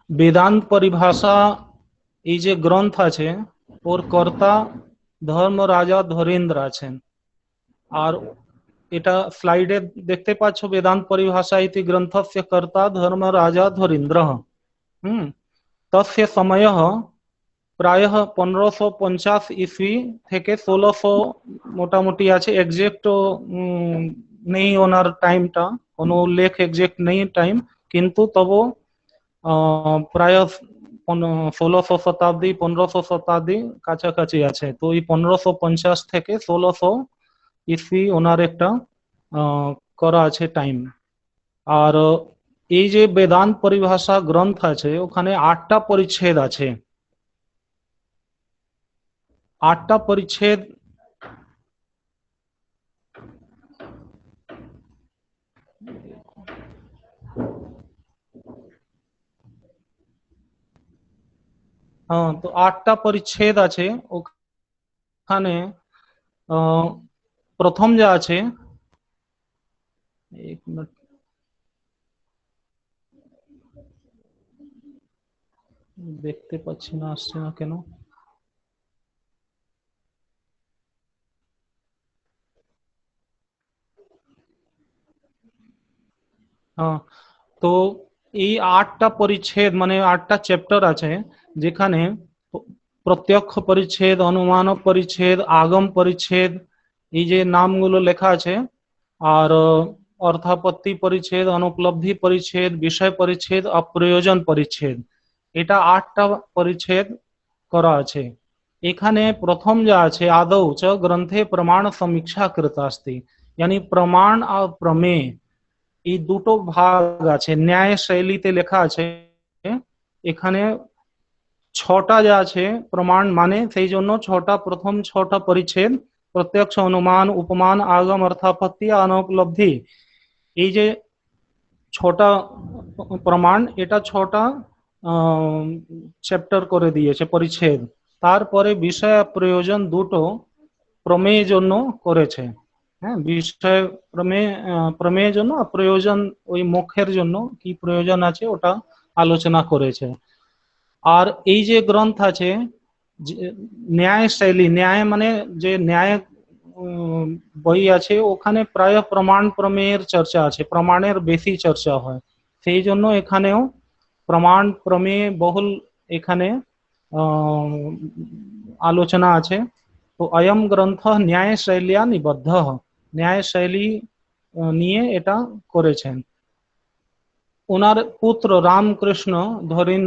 বেদান্ত পরিভাষা এই যে গ্রন্থ আছে ওর কর্তা ধর্মরাজা ধরেন্দ্র আছেন। আর এটা স্লাইডে দেখতে পাচ্ছ, বেদান্ত পরিভাষা ইতি গ্রন্থস্য কর্তা ধর্মরাজা ধরেন্দ্রঃ। তস্য সময়ঃ প্রায়ः 1550 ईस्वी থেকে 1600 মোটামুটি আছে, এক্সাক্ট নেই ওনার টাইমটা, কোনো উল্লেখ এক্সাক্ট নেই টাইম, কিন্তু তবু প্রায় 1600 শতাব্দী 1500 শতাব্দী কাছাকাছি আছে। তো এই 1550 থেকে 1600 ईस्वी ওনার একটা করা আছে টাইম। আর এই যে বেদান্ত পরিভাষা গ্রন্থ আছে ওখানে 8টা পরিচ্ছেদ আছে। 8টা পরিচ্ছেদ হ্যাঁ, তো 8টা পরিচ্ছেদ আছে ওখানে। প্রথম যা আছে, এক মিনিট, দেখতে পাচ্ছি না, আসছে না কেন। হ্যাঁ, তো এই 8টা পরিচ্ছেদ মানে 8টা চ্যাপ্টার আছে, যেখানে প্রত্যক্ষ পরিচ্ছেদ, অনুমান পরিচ্ছেদ, আগম পরিচ্ছেদ, এই যে নামগুলো লেখা আছে, আর অর্থাপত্তি পরিচ্ছেদ, অনুপলব্ধি পরিচ্ছেদ, বিষয় পরিচ্ছেদ, অপ্রয়োজন পরিচ্ছেদ, এটা 8টা পরিচ্ছেদ করা আছে। এখানে প্রথম যা আছে, আদৌ চ গ্রন্থে প্রমাণ সমীক্ষা কৃতা अस्ति, यानी প্রমাণ আর প্রমেয় এই দুটো ভাগ আছে। ন্যায় শৈলীতে লেখা আছে এখানে 6টা যা আছে প্রমাণ মানে, সেই জন্য 6টা, প্রথম 6টা পরিচ্ছেদ প্রত্যক্ষ, অনুমান, উপমান, আগম, অর্থাপত্তি, অনুপলব্ধি, এই যে 6টা প্রমাণ, এটা 6টা চ্যাপ্টার করে দিয়েছে পরিচ্ছেদ। তারপরে বিষয় প্রয়োজন দুটো প্রমেয়ের জন্য করেছে। হ্যাঁ, বিষয় প্রমেয়ের জন্য, প্রয়োজন ওই মুখের জন্য কি প্রয়োজন আছে ওটা আলোচনা করেছে। আর এই যে গ্রন্থ আছে ন্যায় শৈলী, ন্যায় মানে যে ন্যায় বই আছে ওখানে প্রায় প্রমাণ প্রমেয়ের চর্চা আছে, প্রমাণের বেশি চর্চা হয়, সেই জন্য এখানেও প্রমাণ প্রমেয় বহুল এখানে আলোচনা আছে। তো অয়ম গ্রন্থ ন্যায় শৈলিয়া নিবদ্ধ, ন্যায় শৈলী নিয়ে এটা করেছেন। ওনার পুত্র রামকৃষ্ণ ধরিন,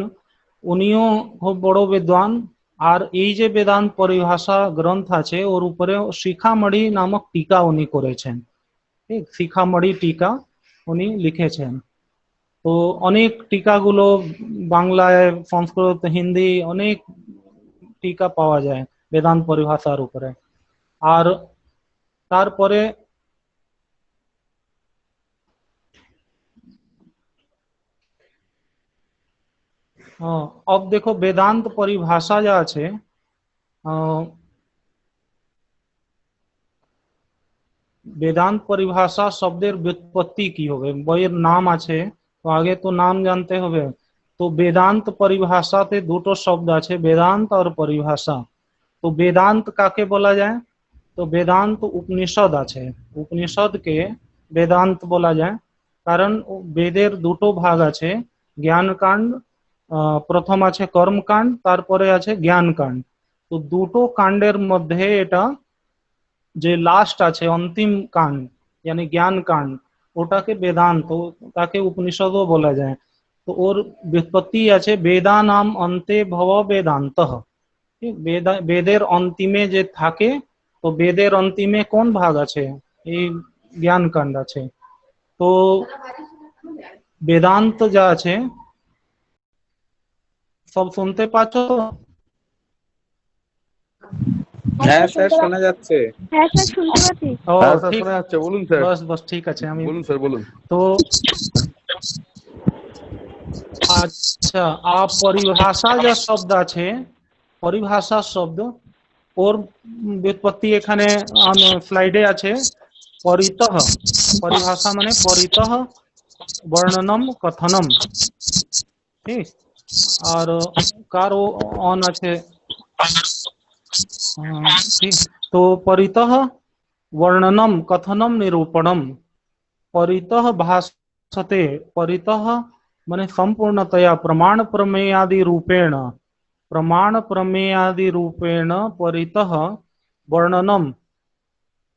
উনিও খুব বড় বিদ্বান। আর এই যে বেদান্ত পরিভাষা গ্রন্থ আছে ওর উপরে শিখামণি নামক টিকা উনি করেছেন। ঠিক, শিখামণি টিকা উনি লিখেছেন। তো অনেক টিকাগুলো বাংলায়, সংস্কৃত, হিন্দি অনেক টিকা পাওয়া যায় বেদান্ত পরিভাষার উপরে। আর তারপরে अब देखो वेदांत परिभाषा যা আছে, वेदांत परिभाषा शब्देर व्युत्पत्ति की होबे, বইয়ের নাম আছে, তো আগে তো নাম জানতে হবে। তো বেদান্ত পরিভাষাতে দুটো শব্দ আছে, বেদান্ত আর পরিভাষা। তো বেদান্ত কাকে বলা যায়? তো বেদান্ত উপনিষদ আছে, উপনিষদকে বেদান্ত বলা যায়। কারণ বেদের দুটো ভাগ আছে, জ্ঞানকাণ্ড, প্রথম আছে কর্মকাণ্ড, তারপরে আছে জ্ঞানকাণ্ড। তো দুটো কাণ্ডের মধ্যে এটা যে লাস্ট আছে অন্তিম কাণ্ড, यानी জ্ঞান কাণ্ড, ওটাকে বেদান্ত, তাকে উপনিষদও বলা যায়। তো ওর व्युत्पत्ति আছে বেদা নাম অন্তে ভব বেদান্ত। ঠিক, বেদের অন্তিমে যে থাকে, তো বেদের অন্তিমে কোন ভাগ আছে? এই জ্ঞান কাণ্ড আছে। তো বেদান্ত যা আছে, সব শুনতে পাচ্ছ তো? হ্যাঁ স্যার শোনা যাচ্ছে। হ্যাঁ স্যার শুনতে পাচ্ছি। ও হ্যাঁ স্যার ঠিক, শোনা যাচ্ছে, বলুন স্যার। বস বস ঠিক আছে, আমি বলুন স্যার, বলুন। তো আচ্ছা, পরিভাষা যা শব্দ আছে, পরিভাষা শব্দ ওর व्युत्पत्ति এখানে স্লাইডে আছে। পরিতঃ, পরিভাষা মানে পরিতঃ বর্ণনম কথনম। ঠিক, আর কার অন আছে ঠিক। তো परितः वर्णनम कथनम निरूपणम परितः भासते परितः माने संपूर्णतया प्रमाण प्रमेयादि रूपेण परितः वर्णनम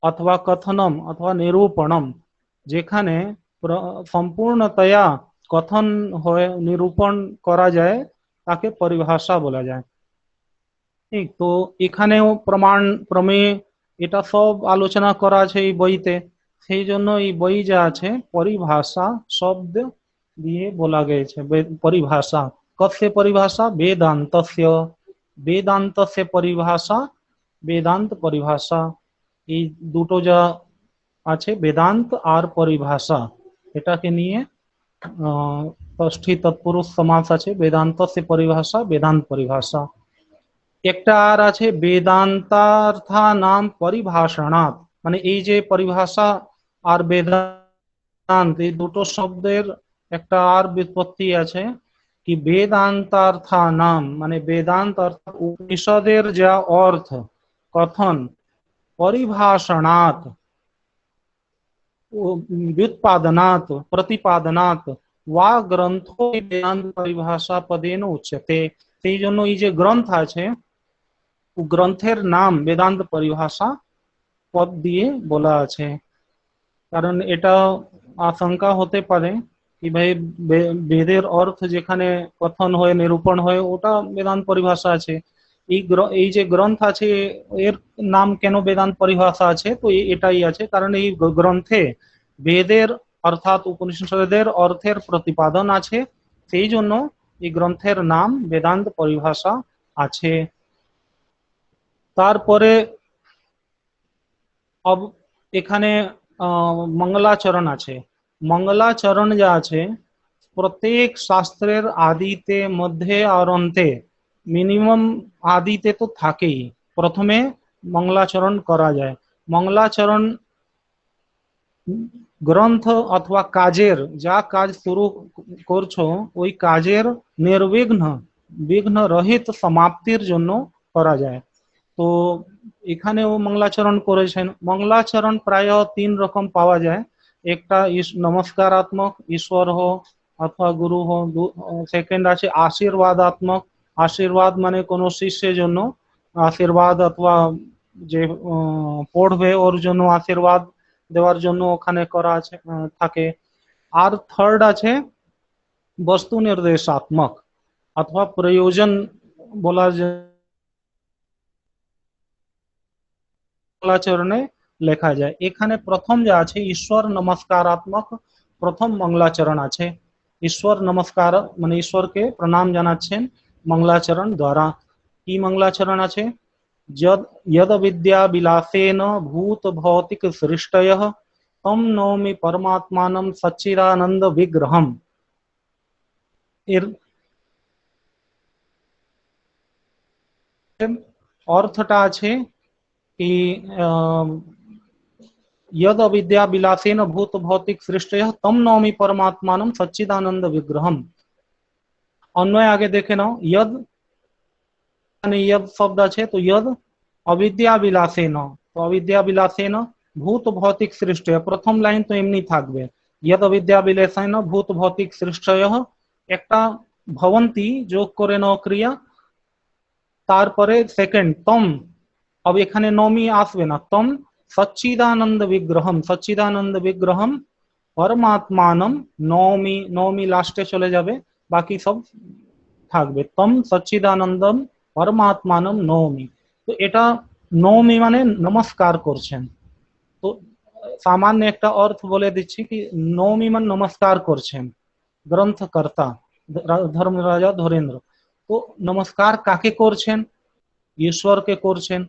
अथवा कथनम अथवा निरूपणम যেখানে সম্পূর্ণতয়া কথন হয় নিরূপণ করা যায় তাকে পরিভাষা বলা যায়। ঠিক, তো এখানেও প্রমাণ প্রমেয় এটা সব আলোচনা করা আছে এই বইতে। সেই জন্য এই বই যা আছে পরিভাষা শব্দ দিয়ে বলা গেছে। পরিভাষা কस्य পরিভাষা বেদান্তস্য, বেদান্তস্য পরিভাষা, বেদান্ত পরিভাষা এই দুটো যা আছে বেদান্ত আর পরিভাষা এটাকে নিয়ে ষষ্ঠী তৎপুরুষ সমাস আছে বেদান্তস্য পরিভাষা বেদান্ত পরিভাষা। একটা আর আছে বেদান্তার্থা নাম পরিভাষণাৎ, মানে এই যে পরিভাষা আর বেদান্ত এই দুটো শব্দের একটা আর ব্যুৎপত্তি আছে কি বেদান্তার্থা নাম মানে বেদান্ত অর্থাৎ উপনিষদের যা অর্থ কথন পরিভাষণাৎ व्युत्पादनात् प्रतिपादनात् वा ग्रंथो वेदांत परिभाषा पदेन उच्यते। সেই জন্য এই যে গ্রন্থ আছে গ্রন্থের নাম বেদান্ত পরিভাষা পদ দিয়ে বলা আছে। কারণ এটা আশঙ্কা হতে পারে কি ভাই বেদের অর্থ যেখানে কথন হয়ে নিরূপণ হয় ওটা বেদান্ত পরিভাষা আছে, এই যে গ্রন্থ আছে এর নাম কেন বেদান্ত পরিভাষা আছে, তো এটাই আছে কারণ এই গ্রন্থে বেদের অর্থাৎ উপনিষদের অর্থের প্রতিপাদন আছে, সেই জন্য এই গ্রন্থের নাম বেদান্ত পরিভাষা আছে। তারপরে এখানে মঙ্গলাচরণ আছে। মঙ্গলাচরণ যা আছে প্রত্যেক শাস্ত্রের আদিতে মধ্যে আর অন্তে মিনিমাম আদিতে তো থাকেই, প্রথমে মঙ্গলাচরণ করা যায়। মঙ্গলাচরণ গ্রন্থ অথবা কাজের যা কাজ শুরু করছো ওই কাজের নির্বিঘ্ন বিঘ্ন রহিত সমাপ্তির জন্য করা যায়। তো এখানেও মঙ্গলাচরণ করেছেন। মঙ্গলাচরণ প্রায় 3 রকম পাওয়া যায়, একটা নমস্কারাত্মক ঈশ্বর হো অথবা গুরু হো, সেকেন্ড আছে আশীর্বাদাত্মক, আশীর্বাদ মানে কোনো শিষ্যের জন্য আশীর্বাদ অথবা যে পড়বে ওর জন্য আশীর্বাদ দেওয়ার জন্য ওখানে করা আছে থাকে। আর থার্ড আছে বস্তু নির্দেশাত্মক অথবা প্রয়োজন বলার মঙ্গলাচরণে লেখা যায়। এখানে প্রথম যা আছে ঈশ্বর নমস্কারাত্মক প্রথম মঙ্গলাচরণ আছে। ঈশ্বর নমস্কার মানে ঈশ্বরকে প্রণাম জানাচ্ছেন মঙ্গলাচরণ দ্বারা। কি মঙ্গলাচরণ আছে यद विद्या विलासेन भूत भौतिक सृष्टयः तम नौमि परमात्मानं सच्चिदानंद विग्रहम। এর অর্থটা আছে কি यद अविद्या विलासेन भूत भौतिक सृष्टयः तम नौमि परमात्मानं सच्चिदानंद विग्रहम। अन्वय आगे देखे नाओ, यद यद शब्द আছে তো यद अविद्या विलासेन, तो अविद्या विलासेन भूत भौतिक सृष्टय प्रथम लाइन तो एमनी থাকবে यद अविद्या विलासेन भूत भौतिक सृष्टयः একটা ভবন্তি যোগ করে ন ক্রিয়া, তারপরে সেকেন্ড তম, अब এখানে নমি আসবে না, তম সচ্চিদানন্দ বিগ্রহম, সচ্চিদানন্দ বিগ্রহম পরমাত্মানম নৌমি, নৌমি লাস্টে চলে যাবে বাকি সব থাকবে তম সচ্চিদানন্দম পরমাত্মানম নৌমি। তো এটা নৌমি মানে নমস্কার করছেন। তো সামান্য একটা অর্থ বলে দিচ্ছি কি নৌমি মানে নমস্কার করছেন গ্রন্থকর্তা ধর্মরাজা ধরেন্দ্র। তো নমস্কার কাকে করছেন, ঈশ্বরকে করছেন।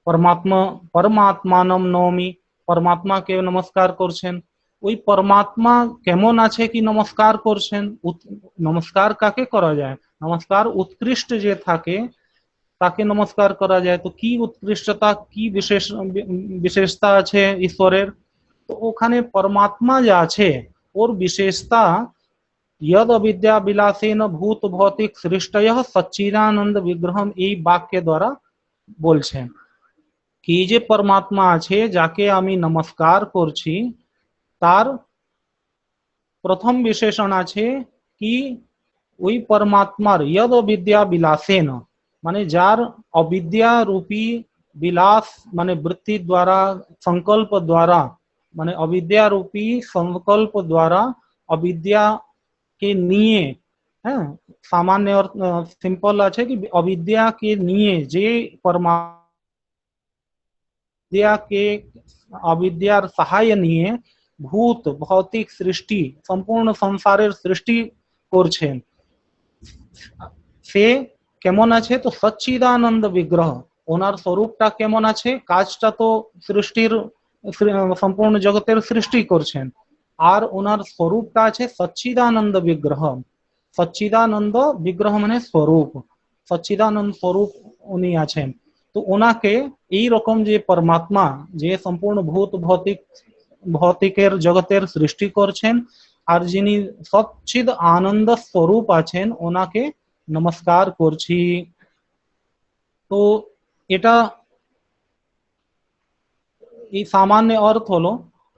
परमात्मा परमात्मानम नौमी, परमात्मा के नमस्कार করছেন। ওই পরমাত্মা কেমন আছে কি নমস্কার করছেন, নমস্কার কাকে করা যায়, নমস্কার উৎকৃষ্ট যে থাকে তাকে নমস্কার করা যায়। তো কি উৎকৃষ্টতা কি বিশেষতা আছে ঈশ্বরের, তো ওখানে পরমাত্মা যা আছে ওর বিশেষতা यद अविद्या विलासेन भूत भौतिक सृष्टय सच्चिदानंद विग्रहम এই বাক্য দ্বারা বলছেন কি যে পরমাত্মা আছে যাকে আমি নমস্কার করছি তার প্রথম বিশেষণ আছে কি ওই পরমাত্মার यद अविद्या विलासेन মানে যার अविद्या रूपी विलास माने वृत्ति द्वारा संकल्प द्वारा माने अविद्या रूपी संकल्प द्वारा अविद्या के निये है सामान्य और सिंपल আছে कि अविद्या के निये जे परमात्मा के अविद्यार सहाय निये भूत भौतिक सृष्टि सम्पूर्ण संसारेर सृष्टि করছেন সে কেমন আছে তো সচ্চিদানন্দ বিগ্রহ ওনার স্বরূপটা কেমন আছে কাজটা তো সৃষ্টির সম্পূর্ণ জগতের সৃষ্টি করছেন আর ওনার স্বরূপটা আছে সচ্চিদানন্দ বিগ্রহ সচ্চিদানন্দ বিগ্রহ মানে স্বরূপ সচ্চিদানন্দ স্বরূপ উনি আছেন তো ওনাকে এই রকম যে পরমাত্মা যে সম্পূর্ণ ভূত ভৌতিকের জগতের সৃষ্টি করছেন আর যিনি সচ্চিদ আনন্দ স্বরূপ আছেন ওনাকে নমস্কার করছি তো এটা এই সামান্য অর্থ হলো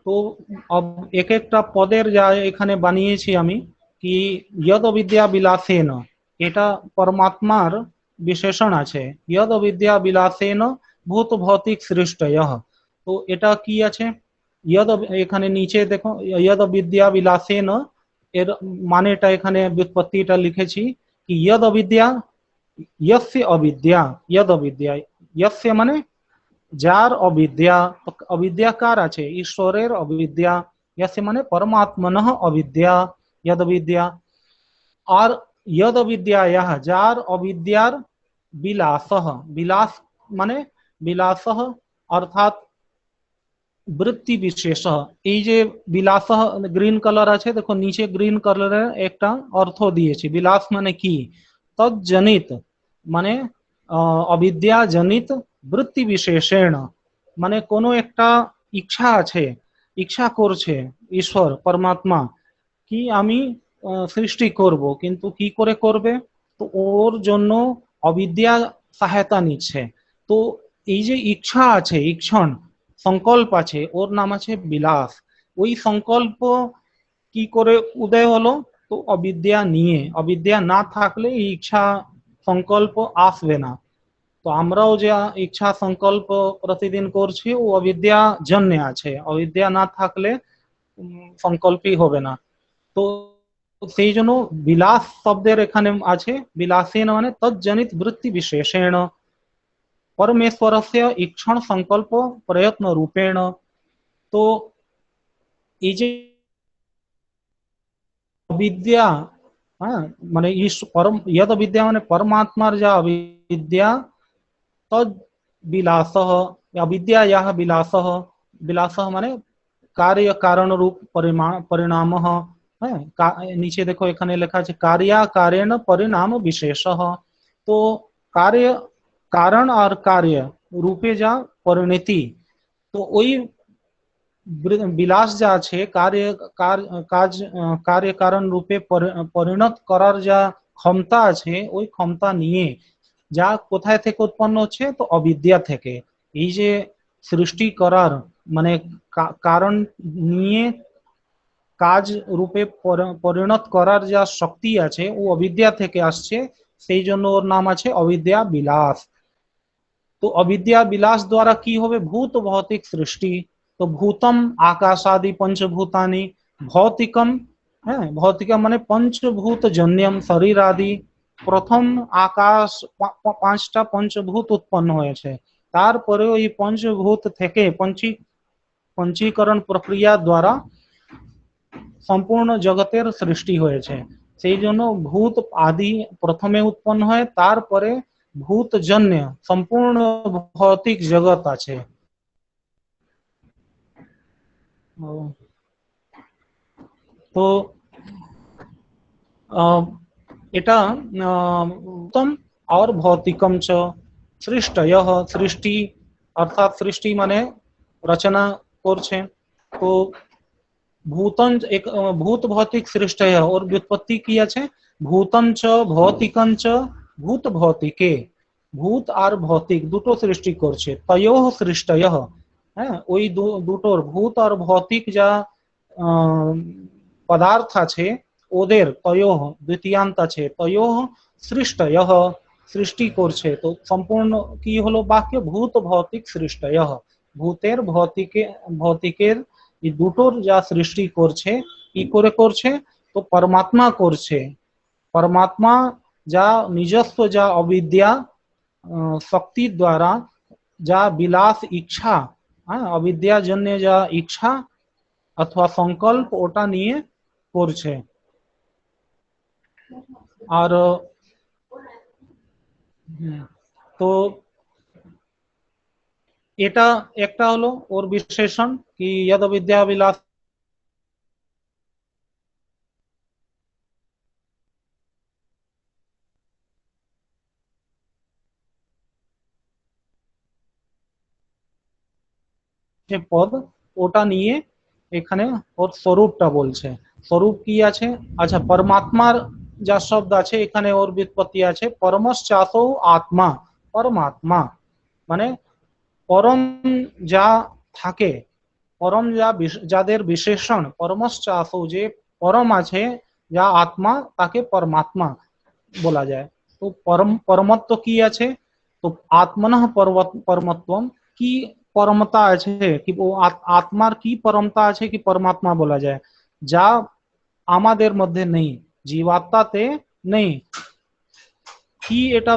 তো এক একটা পদের যা এখানে বানিয়েছি আমি কি यद अविद्या विलासेन এটা পরমাত্মার বিশেষণ আছে यद अविद्या विलासेन भूत भौतिक सृष्टयः তো এটা কি আছে यद এখানে নিচে দেখো यद अविद्या विलासेन এর মানেটা এখানে व्युत्पत्तिটা লিখেছি कि यद अविद्या यस्य अविद्या यद अविद्या यस्य মানে যার अविद्या अविद्या কার আছে ঈশ্বরের अविद्या यस्य মানে परमात्मनः अविद्या यद अविद्या और यद अविद्यायाः যার अविद्यार विलासः विलास মানে विलासः अर्थात वृत्ति विशेष এই যে বিলাস গ্রিন কালার আছে দেখো নিচে গ্রিন কালারের একটা অর্থ দিয়েছি বিলাস মানে কি তজ্জনিত মানে অবিদ্যা জনিত বৃত্তি বিশেষেণ মানে কোনো একটা ইচ্ছা আছে ইচ্ছা করছে ঈশ্বর পরমাত্মা কি আমি সৃষ্টি করব কিন্তু কি করে করবে তো ওর জন্য অবিদ্যা সহায়তা নিচ্ছে তো এই যে ইচ্ছা আছে ইচ্ছন সংকল্প আছে ওর নাম আছে বিলাস ওই সংকল্প কি করে উদয় হলো তো অবিদ্যা নিয়ে অবিদ্যা না থাকলে এই ইচ্ছা সংকল্প আসবে না তো আমরাও যে ইচ্ছা সংকল্প প্রতিদিন করছি ও অবিদ্যা জন্যে আছে অবিদ্যা না থাকলে সংকল্পই হবে না তো সেই জন্য বিলাস শব্দের এখানে আছে বিলাসেন মানে তজ্জনিত বৃত্তি বিশেষেণ परमेश्वरस्य इक्षण संकल्प प्रयत्न रूपेण तो এই যে अविद्या মানে परम यद अविद्या মানে परमात्मार যা अविद्या तद विलासः अविद्यायाः विलासः विलासः মানে कार्य कारण रूप परिणामः नीचे देखो এখানে লেখা আছে कार्याकारेण परिणाम विशेषः तो कार्य कारण और कार्य रूपे जा परिणति तो ওই বিলাস যা আছে कार्य कारण रूपे परिणत করার যা ক্ষমতা আছে ওই ক্ষমতা নিয়ে যা কোথায় থেকে উৎপন্ন হচ্ছে তো অবিদ্যা থেকে এই যে সৃষ্টি করার মানে কারণ নিয়ে কাজ রূপে পরিণত করার যা শক্তি আছে ও অবিদ্যা থেকে আসছে সেই জন্য ওর নাম আছে অবিদ্যা বিলাস तो अविद्या विलास द्वारा की होवे भूत भौतिक सृष्टि तो भूतम आकाशादि पंचभूतानि भौतिकम है भौतिकम माने पंचभूत जन्यम शरीर आदि प्रथम आकाश पांचटा पंचभूत उत्पन्न হয়েছে তারপরে ওই পঞ্চভূত থেকে পঞ্চীকরণ প্রক্রিয়া দ্বারা সম্পূর্ণ জগতের সৃষ্টি হয়েছে সেই জন্য ভূত আদি প্রথমে উৎপন্ন হয় তারপরে भूतजन्य संपूर्ण भौतिक जगत আছে तो এটা उत्तम और भौतिकम च सृष्टयः सृष्टि अर्थात सृष्टि माने रचना করছে तो भूतन एक भूत भौतिक सृष्टि है और व्युत्पत्ति की আছে भूतन च भौतिकं च भूत भौतिके ভূত আর ভৌতিক দুটো সৃষ্টি করছে তয়োহ সৃষ্টয়ঃ হ্যাঁ ওই দুটোর ভূত আর ভৌতিক যা পদার্থ আছে ওদের তয়োহ দ্বিতীয়ান্ত আছে তয়োহ সৃষ্টয়ঃ সৃষ্টি করছে তো সম্পূর্ণ কি হলো বাক্য ভূত ভৌতিক সৃষ্টয়ঃ ভূতের ভৌতিকের এই দুটোর যা সৃষ্টি করছে কি করে করছে তো পরমাত্মা করছে परमात्मा जा निजस्व जा अविद्या शक्ति द्वारा जा विलास इच्छा अविद्या जन्य जा इच्छा अथवा संकल्प ओटा निये करছে আর তো এটা একটা হলো ওর বিশেষণ কি यद विद्या विलास যে পদ ওটা নিয়ে এখানে ওর স্বরূপটা বলছে স্বরূপ কি আছে আচ্ছা পরমাত্মার যা শব্দ আছে এখানে ওর ব্যুৎপত্তি আছে পরমশ্চাসৌ আত্মা পরমাত্মা মানে পরম যা থাকে পরম যা যাদের বিশেষণ পরমশ্চাসৌ যে পরম আছে যা আত্মা তাকে পরমাত্মা বলা যায় তো পরমত্ব কি আছে তো আত্মনঃ পরমত্বম কি परमता আছে কি ও আত্মার কি পরমতা আছে কি পরমাত্মা বলা যায় যা আমাদের মধ্যে নেই জীবাত্মাতে নেই কি এটা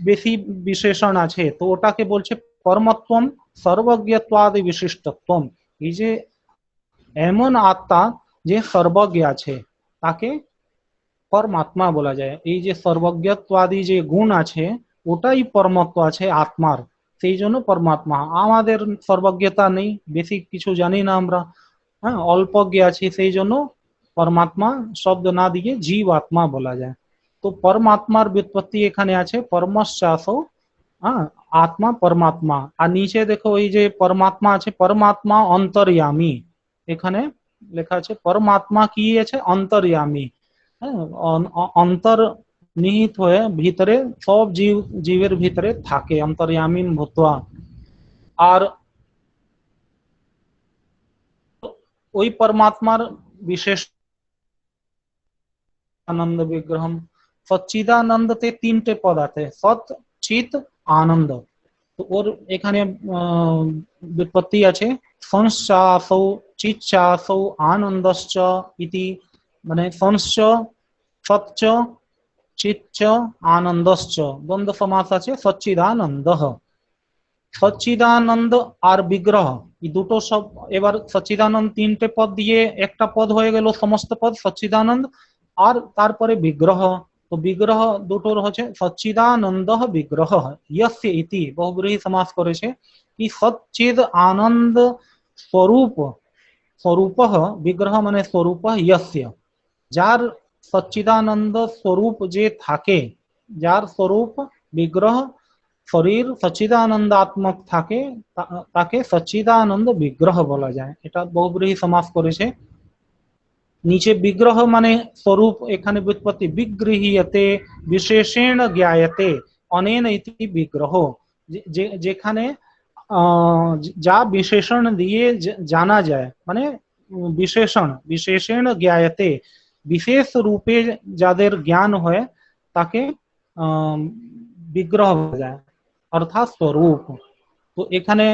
বেশি বিশেষণ আছে তো ওটাকে বলছে পরমত্বম সর্বজ্ঞত্বাদি বিশিষ্টত্বম এই যে এমন আত্মা যে সর্বজ্ঞ আছে তাকে পরমাত্মা বলা যায় এই যে সর্বজ্ঞত্বাদি যে গুণ আছে ওটাই পরমত্ব আছে আত্মার সেই জন্য পরমাত্মা আমাদের সর্বজ্ঞতা নেই বেশি কিছু জানি না আমরা হ্যাঁ অল্পজ্ঞ আছি সেই জন্য পরমাত্মা শব্দ না দিয়ে জীব আত্মা বলা যায় তো পরমাত্মার ব্যুৎপত্তি এখানে আছে পরমশ্চাসৌ হ্যাঁ আত্মা পরমাত্মা আর নিচে দেখো ওই যে পরমাত্মা আছে পরমাত্মা অন্তর্যামী এখানে লেখা আছে পরমাত্মা কি আছে অন্তর্যামী হ্যাঁ অন্তর নিহিত হয়ে ভিতরে সব জীবের ভিতরে থাকে অন্তর্যামী ভূত্বা আর ওই পরমাত্মার বিশেষ আনন্দ বিগ্রহম সচ্চিদানন্দতে তিনটে পদ আছে সৎ চিত আনন্দ তো ওর এখানে ব্যুৎপত্তি আছে সংশ্চাসৌ চিচ্চাসৌ আনন্দশ্চ ইতি মানে সংশ্চ সচ্চ চিচ্চ আনন্দশ্চ দ্বন্দ্ব সমাস আছে সচ্চিদানন্দ সচ্চিদানন্দ আর বিগ্রহ এই দুটো সব এবার সচ্চিদানন্দ তিনটে পদ দিয়ে একটা পদ হয়ে গেল সমস্ত পদ সচ্চিদানন্দ আর তারপরে বিগ্রহ তো বিগ্রহ দুটোর হচ্ছে সচ্চিদানন্দ বিগ্রহ ইয়স্য ইতি বহুব্রীহি সমাস করেছে কি সচ্চিদ আনন্দ স্বরূপ স্বরূপঃ বিগ্রহ মানে স্বরূপ ইয়স্য যার সচ্চিদানন্দ স্বরূপ যে থাকে যার স্বরূপ বিগ্রহ শরীর সচ্চিদানন্দাত্মক থাকে তাকে সচ্চিদানন্দ বিগ্রহ বলা যায় এটা বহুব্রীহি সমাস করেছে নিচে বিগ্রহ মানে স্বরূপ এখানে ব্যুৎপত্তি বিগৃহীয়তে বিশেষেণ জ্ঞায়তে অনেন ইতি বিগ্রহ যেখানে যা বিশেষণ দিয়ে জানা যায় মানে বিশেষেণ জ্ঞায়তে বিশেষ রূপে যাদের জ্ঞান হয় তাকে বিগ্রহ বলা যায় অর্থাৎ স্বরূপ তো এখানে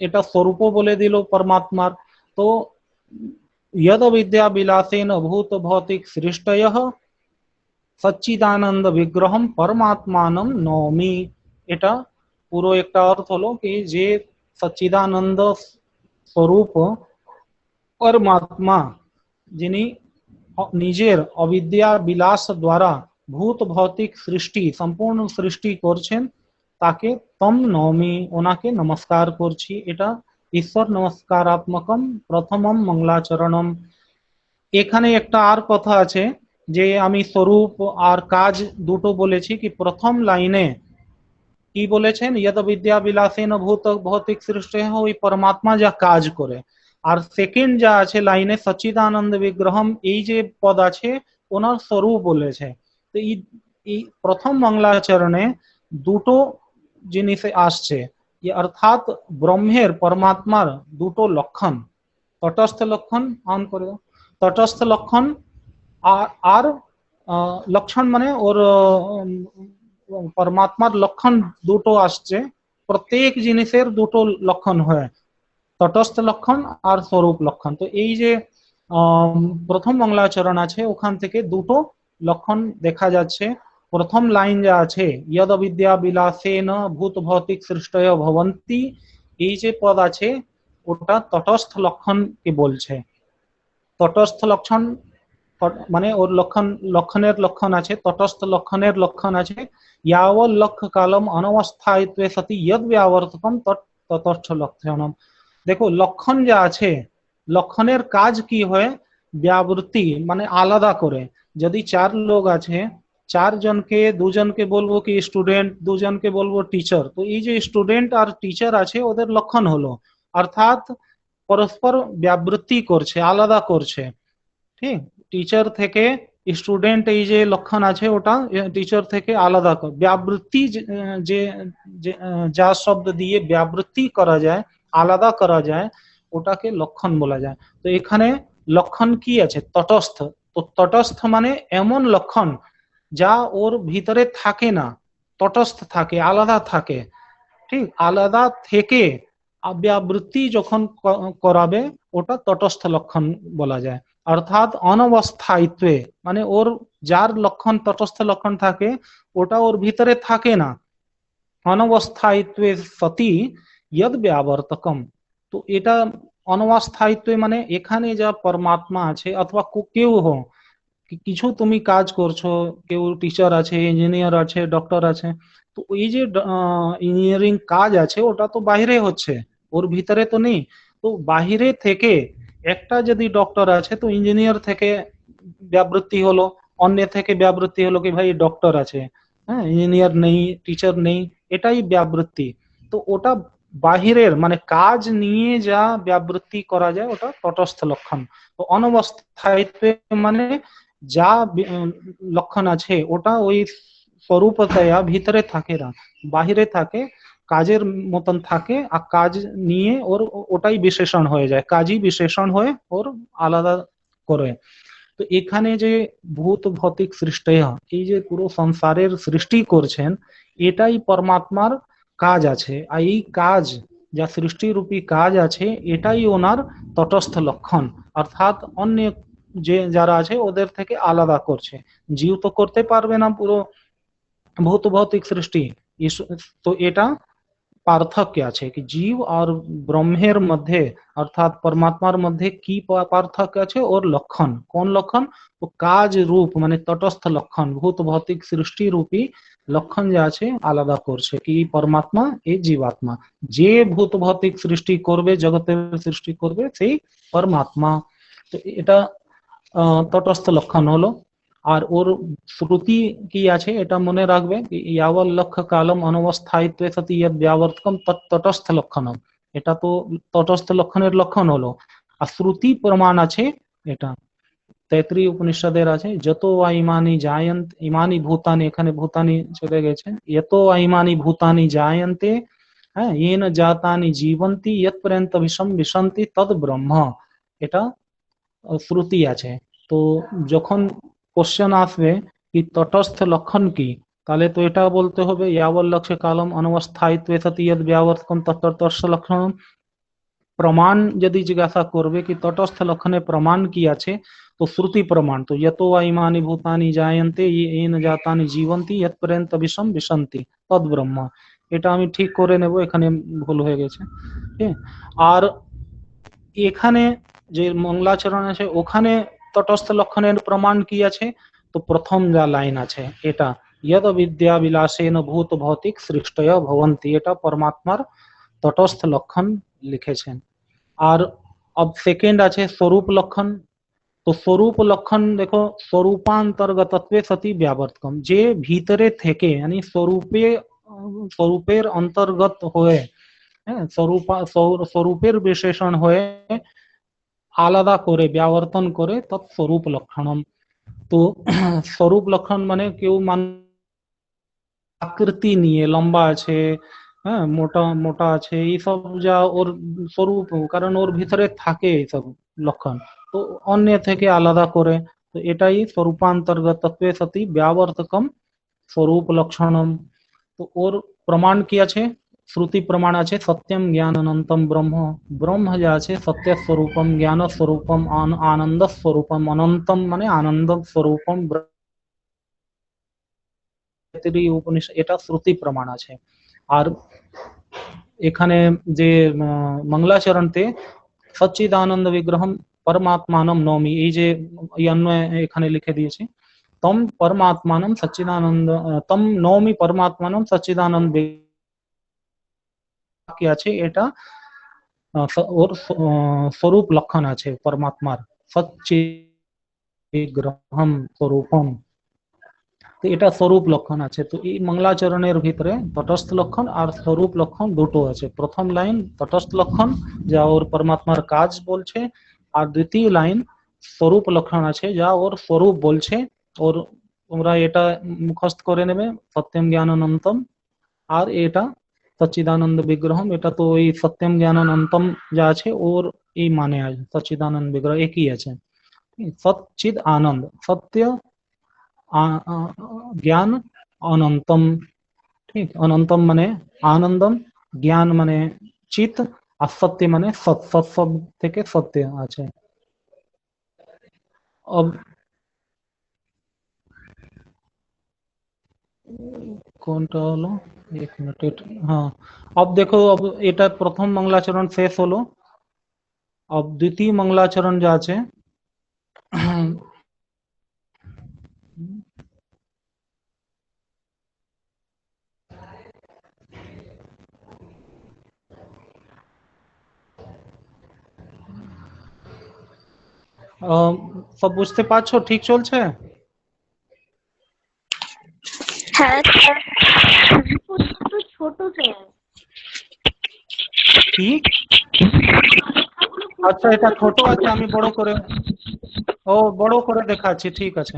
এটা স্বরূপও বলে দিল পরমাত্মার তো यद विद्या विलासेन भूत भौतिक सृष्टयः सच्चिदानंद विग्रहम परमात्मानं नौमि এটা পুরো একটা অর্থ হলো কি যে সচ্চিদানন্দ স্বরূপ পরমাত্মা যিনি নিজের অবিদ্যা বিলাস দ্বারা ভূত ভৌতিক সৃষ্টি সম্পূর্ণ সৃষ্টি করছেন তাকে তম নৌমি ওনাকে নমস্কার করছি এটা ঈশ্বর নমস্কারাত্মকম প্রথমম মঙ্গলাচরণম এখানে একটা আর কথা আছে যে আমি স্বরূপ আর কাজ দুটো বলেছি কি প্রথম লাইনে কি বলেছেন यद विद्या विलासेन भूत भौतिक सृष्टि ওই পরমাত্মা যা কাজ করে আর সেকেন্ড যা আছে লাইনে সচ্চিদানন্দ বিগ্রহম, এই যে পদ আছে ওনার স্বরূপ বলেছে। তো এই প্রথম মঙ্গলাচরণে দুটো জিনিসে আসছে, অর্থাৎ ব্রহ্মের পরমাত্মার দুটো লক্ষণ, তটস্থ লক্ষণ অন করে দাও, তটস্থ লক্ষণ আর লক্ষণ মানে ওর পরমাত্মার লক্ষণ দুটো আসছে, প্রত্যেক জিনিসের দুটো লক্ষণ হয়, তটস্থ লক্ষণ আর স্বরূপ লক্ষণ। তো এই যে প্রথম মঙ্গলাচরণ আছে ওখান থেকে দুটো লক্ষণ দেখা যাচ্ছে। প্রথম লাইন যা আছে ইয়দ বিদ্যা বিলাসেন ভূত ভৌতিক সৃষ্টয় ভবন্তি, এই যে পদ আছে ওটা তটস্থ লক্ষণকে বলছে। তটস্থ লক্ষণ মানে ওর লক্ষণ, লক্ষণের লক্ষণ আছে, তটস্থ লক্ষণের লক্ষণ আছে ইয়াবল লক্ষ্য কালম অনবস্থায়িত্বে সতি ইয়দ ব্যাবর্তকম তটস্থ লক্ষণম। দেখো লক্ষণ যা আছে, লক্ষণের কাজ কি হয়, ব্যাবৃত্তি মানে আলাদা করে। যদি চার লোক আছে, চারজনকে দুজনকে বলবো কি স্টুডেন্ট, দুজনকে বলবো টিচার, তো এই যে স্টুডেন্ট আর টিচার আছে ওদের লক্ষণ হলো, অর্থাৎ পরস্পর ব্যাবৃত্তি করছে, আলাদা করছে। ঠিক, টিচার থেকে স্টুডেন্ট এই যে লক্ষণ আছে ওটা টিচার থেকে আলাদা কর, ব্যাবৃত্তি যে যা শব্দ দিয়ে ব্যাবৃত্তি করা যায়, আলাদা করা যায়, ওটাকে লক্ষণ বলা যায়। তো এখানে লক্ষণ কি আছে, তটস্থ। তো তটস্থ মানে এমন লক্ষণ যা ওর ভিতরে থাকে না, তটস্থ থাকে, আলাদা থাকে। ঠিক, আলাদা থেকে ব্যাবৃত্তি যখন করাবে ওটা তটস্থ লক্ষণ বলা যায়। অর্থাৎ অনবস্থায়িত্বে মানে ওর যার লক্ষণ তটস্থ লক্ষণ থাকে ওটা ওর ভিতরে থাকে না, অনবস্থায়িত্বে সতি ইয়দ ব্যাবর্তকম। তো এটা অনবস্থায়িত্বে মানে এখানে যা পরমাত্মা আছে অথবা কেউ হো, কিছু তুমি কাজ করছো, কেউ টিচার আছে, ইঞ্জিনিয়ার আছে, ডক্টর আছে, তো এই যে ইঞ্জিনিয়ারিং কাজ আছে ওটা তো বাইরে হচ্ছে, ওর ভিতরে তো নেই। তো বাহিরে থেকে একটা যদি ডক্টর আছে তো ইঞ্জিনিয়ার থেকে ব্যাবৃত্তি হলো, অন্য থেকে ব্যাবৃত্তি হলো কি ভাই ডক্টর আছে, হ্যাঁ ইঞ্জিনিয়ার নেই, টিচার নেই, এটাই ব্যাবৃত্তি। তো ওটা বাহিরের মানে কাজ নিয়ে যা ব্যাবৃত্তি করা যায় ওটা তটস্থ লক্ষণ। তো অনবস্থায়িত্বে মানে যা লক্ষণ আছে ওটা ওই স্বরূপতয়া ভিতরে থাকে না, বাহিরে থাকে, কাজের মতন থাকে, আর কাজ নিয়ে ওর ওটাই বিশেষণ হয়ে যায়, কাজই বিশেষণ হয়ে ওর আলাদা করে। তো এখানে যে ভূত ভৌতিক সৃষ্টি, এই যে পুরো সংসারের সৃষ্টি করছেন, এটাই পরমাত্মার কাজ আছে। আর এই কাজ যা সৃষ্টি রূপী কাজ আছে এটাই ওনার তটস্থ লক্ষণ, অর্থাৎ অন্য যে যারা আছে ওদের থেকে আলাদা করছে। জীব তো করতে পারবে না পুরো ভূত ভৌতিক সৃষ্টি। তো এটা পার্থক্য আছে কি জীব আর ব্রহ্মের মধ্যে অর্থাৎ পরমাত্মার মধ্যে কি পার্থক্য আছে, ওর লক্ষণ, কোন লক্ষণ, তো কাজ রূপ মানে তটস্থ লক্ষণ, ভূত ভৌতিক সৃষ্টি রূপী লক্ষণ যা আছে আলাদা করছে কি পরমাত্মা এই জীবাত্মা। যে ভূত ভৌতিক সৃষ্টি করবে, জগতের সৃষ্টি করবে সেই পরমাত্মা। তো এটা তটস্থ লক্ষণ হলো। আর ওর শ্রুতি কি আছে এটা মনে রাখবে, ইয়াবল লক্ষ্য কালম অনবস্থায়িত্বে সতি ইয়দ ব্যাবর্তকম তটস্থ লক্ষণম, এটা তো তটস্থ লক্ষণের লক্ষণ হলো। আর শ্রুতি প্রমাণ আছে এটা তৈত্রীয় উপনিষদের আছে, যত ইমানি জায়ন্ত, ইমানি ভূতানি, এখানে ভূতানি চলে গেছে, যত ইমানি ভূতানি জায়ন্তে, হ্যাঁ येन জাতানি জীবন্তি ইয়ৎ পর্যন্ত বিষম বিশন্তি তদ ব্রহ্ম, এটা শ্রুতি আছে। তো যখন কোশ্চেন আসবে কি তটস্থ লক্ষণ কি, তাহলে তো এটা বলতে হবে ইয়াবল লক্ষ্য কালম অনবস্থায়িত্বে সতি ইয়দ ব্যাবর্তকম তটস্থ লক্ষণ। প্রমাণ যদি জিজ্ঞাসা করবে কি তটস্থ লক্ষণে প্রমাণ কি আছে, তো শ্রুতি প্রমাণ, তো यतो वा इमानि भूतानि जायन्ते येन जातानि जीवन्ति यत् पर्यন্ত বিষম বিশন্তি তদ ব্রহ্ম। এটা আমি ঠিক করে নেব, এখানে ভুল হয়ে গেছে। ঠিক, আর এখানে যে মঙ্গলাচরণ আছে ওখানে তটস্থ লক্ষণের প্রমাণ কি আছে, তো প্রথম যা লাইন আছে এটা यद विद्या विलासेन भूत भौतिक सृष्टय भवन्ति, এটা পরমাত্মার তটস্থ লক্ষণ লিখেছেন। আর अब সেকেন্ড আছে স্বরূপ লক্ষণ। তো স্বরূপ লক্ষণ দেখো স্বরূপান্তর্গতত্বে সতি ব্যাবর্তকম, যে ভিতরে থেকে মানে স্বরূপের অন্তর্গত হয়ে, হ্যাঁ স্বরূপের বিশেষণ হয়ে আলাদা করে ব্যাবর্তন করে তৎস্বরূপ লক্ষণম। তো স্বরূপ লক্ষণ মানে কেউ আকৃতি নিয়ে লম্বা আছে, হ্যাঁ, মোটা মোটা আছে, এইসব যা ওর স্বরূপ, কারণ ওর ভিতরে থাকে এইসব লক্ষণ, তো অন্য থেকে আলাদা করে, তো এটাই স্বরূপান্তর্গত সতি ব্যাবর্তকম স্বরূপ লক্ষণম। তো ওর প্রমাণ কি আছে? শ্রুতি প্রমাণ আছে সত্যম জ্ঞান অনন্তম ব্রহ্ম। ব্রহ্ম যা আছে সত্য স্বরূপম, জ্ঞান স্বরূপম, আনন্দ স্বরূপম, অনন্তম মানে আনন্দ স্বরূপম, উপনিষদ এটা শ্রুতি প্রমাণ আছে। আর এখানে যে মঙ্গলাচরণতে সচ্চিদানন্দ বিগ্রহম পরমাত্মানম নৌমি, এই যে এই অন্বয় এখানে লিখে দিয়েছি, তম পরমাত্মানম সচ্চিদানন্দ, তম নৌমি পরমাত্মানম সচ্চিদানন্দ কি আছে, এটা ওর স্বরূপ লক্ষণ আছে পরমাত্মার, সচ্চিগ্রহম স্বরূপম, তো এটা স্বরূপ লক্ষণ আছে। তো এই মঙ্গলাচরণের ভিতরে তটস্থ লক্ষণ আর স্বরূপ লক্ষণ দুটো আছে। প্রথম লাইন তটস্থ লক্ষণ যা ওর পরমাত্মার কাজ বলছে, আর দ্বিতীয় লাইন স্বরূপ লক্ষণ আছে যা ওর স্বরূপ বলছে। ওর তোমরা এটা মুখস্থ করে নেবে, সত্যম জ্ঞান অনন্তম, আর এটা সচ্চিদানন্দ বিগ্রহম, এটা তো ওই সত্যম জ্ঞান অনন্তম যা আছে ওর এই মানে আছে, সচ্চিদানন্দ বিগ্রহ একই আছে। সচ্চিদ আনন্দ, সত্য জ্ঞান অনন্তম, ঠিক, অনন্তম মানে আনন্দম, জ্ঞান মানে চিত, আর সত্য মানে সৎ, সৎ শব্দ থেকে সত্য আছে। अब কোনটা হলো, এক মিনিট, হ্যাঁ, अब देखो, अब এটা প্রথম মঙ্গলাচরণ শেষ হলো। अब দ্বিতীয় মঙ্গলাচরণ যা আছে, সব বুঝতে পারছো? ঠিক চলছে? হ্যাঁ ছোট কি? আচ্ছা, এটা ছোট আছে, আমি বড় করে, ও বড় করে দেখাচ্ছি, ঠিক আছে।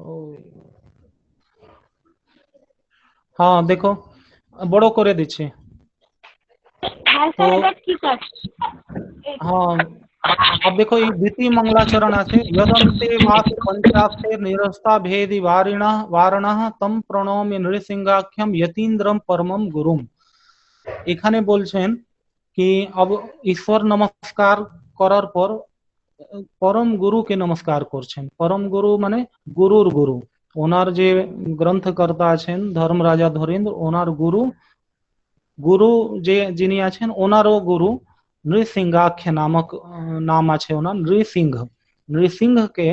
ও হ্যাঁ, দেখো বড় করে দিচ্ছি। तो हाँ, अब देखो ये द्वितीय मंगलाचरण আছে, यदन्ते वास पंचास्ते निरस्ता भेदी वारणः तम प्रणौमि नृसिंहाख्यम यतीन्द्रम परमम गुरुम। এখানে বলছেন কি, अब ঈশ্বর নমস্কার করার পর পরম গুরুকে নমস্কার করছেন। পরম গুরু মানে গুরুর গুরু, ওনার যে গ্রন্থকর্তা আছেন ধর্মরাজা ধরেন্দ্র, ওনার গুরু, গুরু যে যিনি আছেন ওনারও গুরু নৃসিংহাখ্য নামক নাম আছে ওনার, নৃসিংহ। নৃসিংহকে,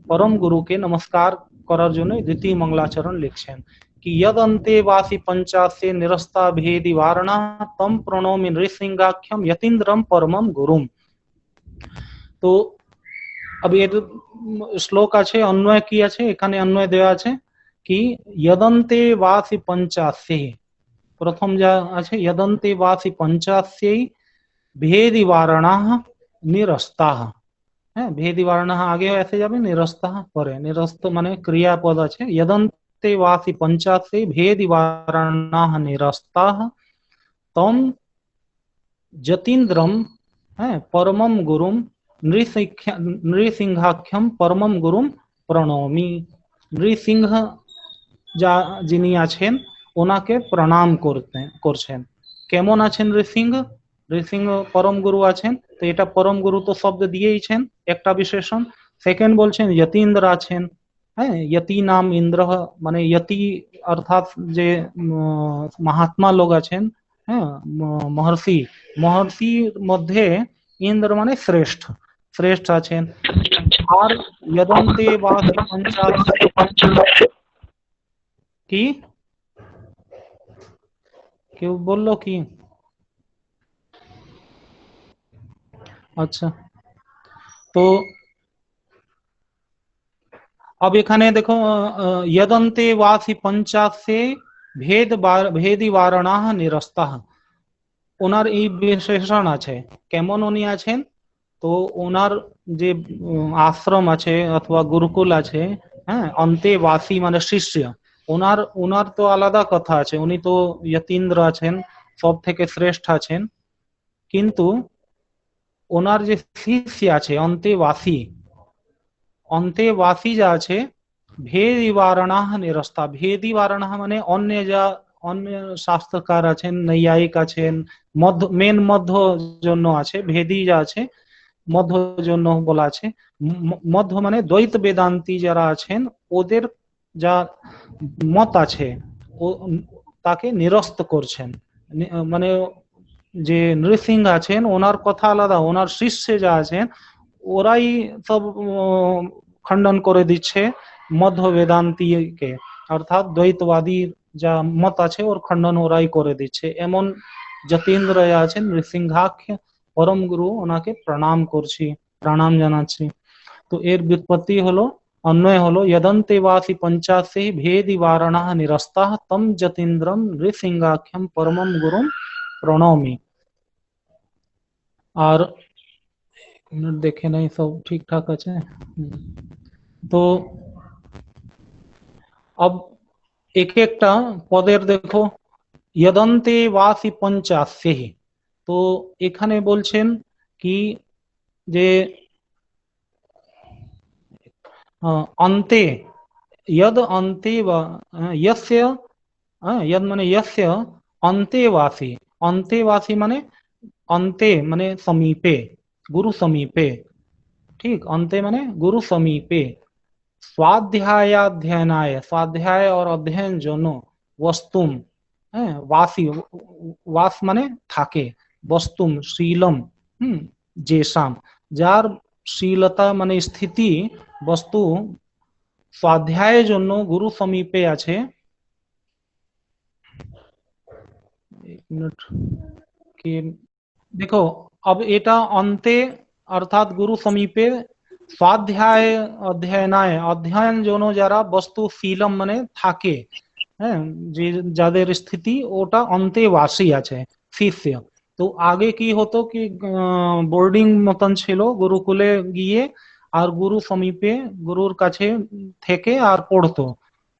পরম গুরুকে নমস্কার করার জন্য দ্বিতীয় মঙ্গলাচরণ লিখছেন कि यद अन्ते वासी पंचासे निरस्ता भेदी वारणा तम प्रणौमि नृसिंहाख्यम यतीन्द्रम परमम गुरुम। তো अब এর শ্লোক আছে, অন্বয় কি আছে, এখানে অন্বয় দেওয়া আছে কি, यदन्ते वासी पंचासे, प्रथम যা আছে यदन्ते वासी पंचास्यै भेदी वारणाः निरस्ताः, হ্যাঁ, भेदी वारणाः আগে এসে যাবে, নিরস্তাः পরে, নিরস্ত মানে ক্রিয়াপদ আছে, यदन्ते वासी पंचास्यै भेदी वारणाः निरस्ताः तम যতীন্দ্রম, হ্যাঁ, পরমম গুরুম নৃসিংহাখ্যম পরমম গুরুম প্রণমি। নৃসিংহ যা যিনি আছেন ওনাকে প্রণাম করছেন। কেমন আছেন নৃসিংহ? নৃসিংহ পরম গুরু আছেন, তো এটা পরম গুরু তো শব্দ দিয়েইছেন একটা বিশেষণ। সেকেন্ড বলছেন যতীন্দ্র আছেন, হ্যাঁ, यति নাম ইন্দ্র, মানে यति অর্থাৎ যে মহাত্মা লোক আছেন, হ্যাঁ, মহর্ষি, মহর্ষির মধ্যে ইন্দ্র মানে শ্রেষ্ঠ, শ্রেষ্ঠ আছেন। আর यदन्ते वासी पंचाशे, কি কেউ বললো কি? আচ্ছা, তো अब এখানে দেখো यदन्ते वासी पंचाशे भेदी वारणा निरस्ता। ওনার এই বিশেষণ আছে। কেমন উনি আছেন? তো ওনার যে আশ্রম আছে অথবা গুরুকুল আছে, হ্যাঁ, অন্তেবাসী মানে শিষ্য, ওনার ওনার তো আলাদা কথা আছে, উনি তো যতীন্দ্র আছেন, সব থেকে শ্রেষ্ঠ আছেন। কিন্তু ওনার যে শিষ্য আছে অন্তেবাসী, অন্তেবাসী যা আছে, ভেদি বারণা নিরস্তা। ভেদি বারণা মানে অন্য যা অন্য শাস্ত্রকার আছেন, নৈয়ায়িক আছেন, মধ্য মেন মধ্য জন্য আছে, ভেদি যা আছে মধ্য জন্য বলা আছে। মধ্য মানে দ্বৈত বেদান্তি যারা আছেন, ওদের যা মত আছে ও তাকে নিরস্ত করছেন। মানে যে নৃসিংহ আছেন ওনার কথা আলাদা, ওনার শিষ্যে যা আছেন ওরাই সব খণ্ডন করে দিচ্ছে মধ্য বেদান্তিকে, অর্থাৎ দ্বৈতবাদী যা মত আছে ওর খণ্ডন ওরাই করে দিচ্ছে। এমন যতীন্দ্র আছেন নৃসিংহাখ্য পরম গুরু, ওনাকে প্রণাম করছি, প্রণাম জানাচ্ছি। তো এর ব্যুৎপত্তি হলো, অন্বয় হলো, यदन्तेवासि पंचासे भेदि वारणः निरस्तः तम যতীন্দ্রম নৃসিংহাখ্যম পরমম গুরুম প্রণমি। আর মিনিট দেখে নাই, সব ঠিকঠাক আছে। তো अब एक একটা পদের দেখো, यदन्ते वासि पंचासे। তো এখানে বলছেন কি যে अन्ते, यद अन्ते यस्य, यद माने यस्य अन्तेवासी, अन्तेवासी माने अन्ते माने समीपे, गुरु समीपे, ठीक, अन्ते माने गुरु समीपे, स्वाध्यायाध्ययनाय, स्वाध्याय और अध्ययन जनो, वस्तुम, वासी, वास माने থাকে, वस्तुम शीलम, जेसाम, যার শীলতা মানে স্থিতি, বস্তু स्वाध्याय জন্য गुरु समीपे আছে। एक मिनट कि देखो, अब এটা অন্তে অর্থাৎ গুরু সমীপে, স্বাধ্যায় অধ্যয়নায়, অধ্যয়ন জন্য যারা, বস্তু শীলম মানে থাকে, হ্যাঁ, যে যাদের স্থিতি ওটা অন্তেবাসী আছে, শিষ্য। তো আগে কি হতো কি, বোর্ডিং মতন ছিল, গুরুকুলে গিয়ে আর গুরু সমীপে গুরুর কাছে থেকে আর পড়তো।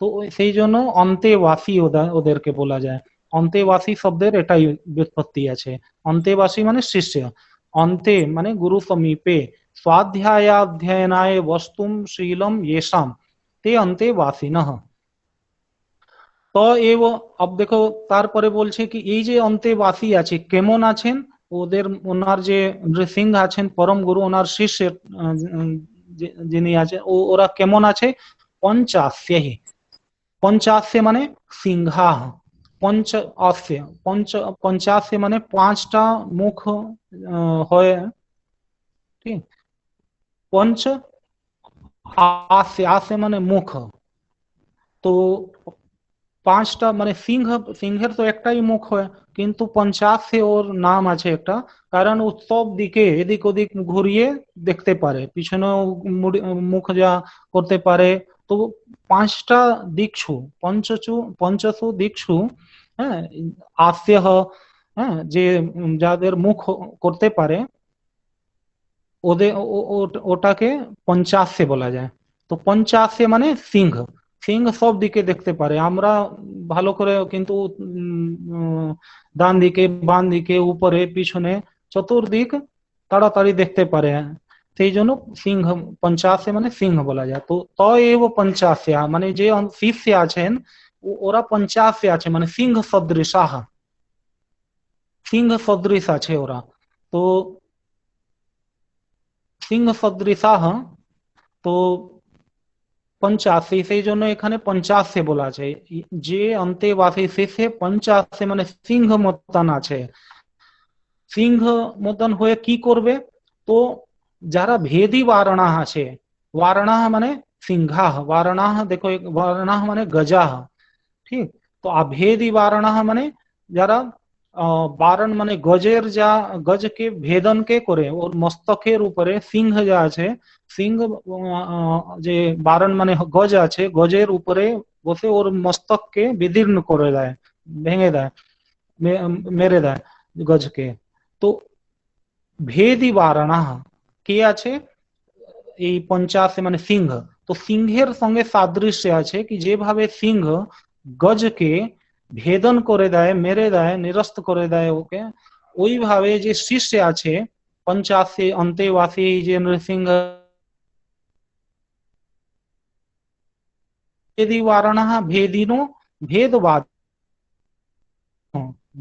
তো সেই জন্য অন্তেবাসী ওদেরকে বলা যায়। অন্তেবাসী শব্দের এটাই ব্যুৎপত্তি আছে। অন্তেবাসী মানে শিষ্য, অন্তে মানে গুরু সমীপে, স্বাধ্যায়াধ্যয়নায় বস্তুম শীলম येषाम ते अंतेवासिनः। তো এব, अब দেখো তারপরে বলছে কি, এই যে অন্তেবাসী আছে কেমন আছেন, ওদের ওনার যে নৃসিংহ আছেন পরম গুরু, ওনার শিষ্য যিনি আছে, ওরা কেমন আছে? পঞ্চাস্য, পঞ্চাস্য মানে সিংহা, পঞ্চ অস্য, পঞ্চাস্য মানে পাঁচটা মুখ হয়, ঠিক, পঞ্চ আসে, আসে মানে মুখ। তো পাঁচটা মানে সিংহ, সিংহের তো একটাই মুখ হয়, কিন্তু পঞ্চাশে ওর নাম আছে একটা, কারণ ও সব দিকে এদিক ওদিক ঘুরিয়ে দেখতে পারে, পিছনেও মুখ যা করতে পারে। তো পাঁচটা দিকছু, পঞ্চসু দিকছু, হ্যাঁ, আস্য, হ্যাঁ, যে যাদের মুখ করতে পারে ওদের ওটাকে পঞ্চাশে বলা যায়। তো পঞ্চাশে মানে সিংহ, সিংহ সব দিকে দেখতে পারে, আমরা ভালো করে কিন্তু ডান দিকে বাম দিকে উপরে পিছনে চতুর্দিক তাড়াতাড়ি দেখতে পারে, সেই জন্য সিংহ, পঞ্চাশে মানে সিংহ বলা যায়। তো এব পঞ্চাশে মানে যে শিষ্য আছেন ওরা পঞ্চাশে আছে, মানে সিংহ সদৃশাহ, সিংহ সদৃশ আছে ওরা। তো সিংহ সদৃশাহ, তো পঞ্চাশে, সেই জন্য এখানে পঞ্চাশে বলা আছে। যে অন্তেবাসী শেষে পঞ্চাশে মানে সিংহ মতন আছে। সিংহ মতন হয়ে কি করবে? তো যারা ভেদি বারণাহ আছে, বারণাহ মানে সিংহাহ, বারণাহ দেখো, বারণাহ মানে গজাহ, ঠিক। তো অভেদি বারণাহ মানে যারা বারণ মানে গজের যা গজকে ভেদন কে করে ওর মস্তকের উপরে সিংহ যা আছে সিংহ যে বারণ মানে গজ আছে গজের উপরে বসে ওর মস্তককে বিদীর্ণ করে দেয়, ভেঙে দেয়, মেরে দেয় গজকে। তো ভেদি বারণা কে আছে এই পঞ্চাশে মানে সিংহ। তো সিংহের সঙ্গে সাদৃশ্য আছে কি যেভাবে সিংহ গজকে ভেদন করে দেয়, মেরে দেয়, নিরস্ত করে দেয় ওকে, ওইভাবে যে শিষ্য আছে পঞ্চাশে অন্তেবাসী যে নৃসিংহ भेदी वारणा भेदिनो भेदवाद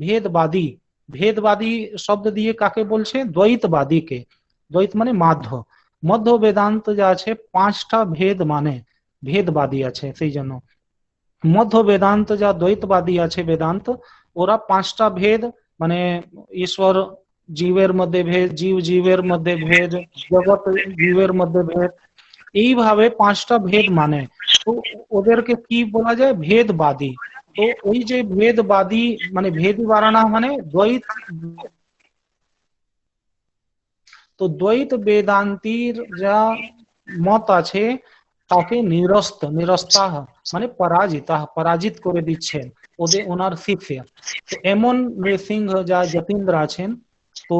भेदवादी भेदवादी শব্দ দিয়ে কাকে বলছে দ্বৈতবাদী কে। দ্বৈত মানে মাধ্য, মধ্য বেদান্ত যা আছে পাঁচটা ভেদ মানে ভেদবাদী আছে, সেই জন্য মধ্য বেদান্ত যা দ্বৈতবাদী আছে বেদান্ত ওরা পাঁচটা ভেদ মানে ঈশ্বর জীবের মধ্যে ভেদ, জীব জীবের মধ্যে ভেদ, জগৎ জীবের মধ্যে ভেদ, এইভাবে পাঁচটা ভেদ মানে। তো ওদেরকে কি বলা যায় ভেদবাদী। তো ওই যে ভেদবাদী মানে ভেদ বারানা মানে দ্বৈত, তো দ্বৈত বেদান্তির যা মত আছে তাকে নিরস্ত নিরস্তাহ মানে পরাজিতা পরাজিত করে দিচ্ছেন ওদের ওনার শিষ্য। তো এমন নৃসিংহ যা যতীন্দ্র আছেন, তো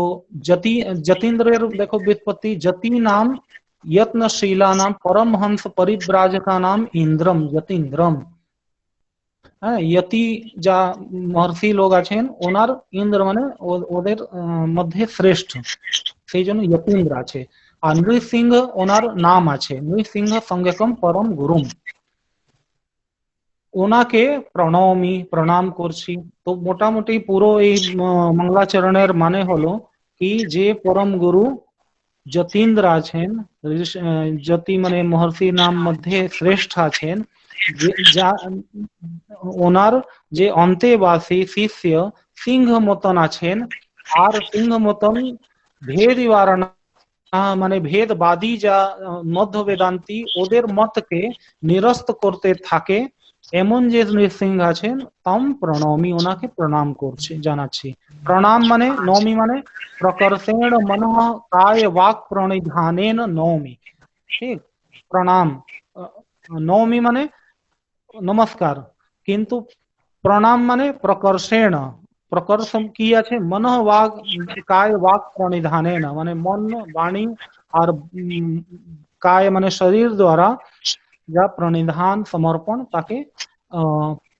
যতীন্দ্রের দেখো व्युत्पत्ति যতি नाम यत्नशीला नाम परमहंस परिव्राजका नाम इंद्रम यतीन्द्रम। হ্যাঁ ইয়তি যা মহর্ষি লোক আছেন ওনার ইন্দ্র মানে ওদের মধ্যে শ্রেষ্ঠ, সেই জন্য যতীন্দ্র আছে। আর নৃসিংহ ওনার নাম আছে, নৃসিংহ সঙ্গেকম পরম গুরুম, ওনাকে প্রণমি প্রণাম করছি। তো মোটামুটি পুরো এই মঙ্গলাচরণের মানে হলো কি যে পরম গুরু যতীন্দ্র আছেন, যতি মানে মহর্ষি নাম মধ্যে শ্রেষ্ঠ আছেন, যা ওনার যে অন্তেবাসী শিষ্য সিংহ মতন আছেন, আর সিংহ মতন ভেদ নিবারণা মানে ভেদবাদী যা মধ্য বেদান্তি ওদের মতকে নিরস্ত করতে থাকে এমন যে নৃসিংহ আছেন তম প্রণমি ওনাকে প্রণাম করছে জানাচ্ছি। প্রণাম মানে নৌমি মানে প্রকর্ষেণ মনঃ কায় वाक् প্রণিধানেন নৌমি, ঠিক প্রণাম নৌমি মানে নমস্কার, কিন্তু প্রণাম মানে প্রকর্ষেণ, প্রকর্ষণ কি আছে মনঃ वाक् কায় वाक् প্রণিধানেন মানে মন বাণী আর কায় মানে শরীর দ্বারা যা প্রণিধান সমর্পণ তাকে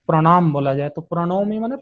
প্রণাম বলা যায়। তো প্রণমি মানে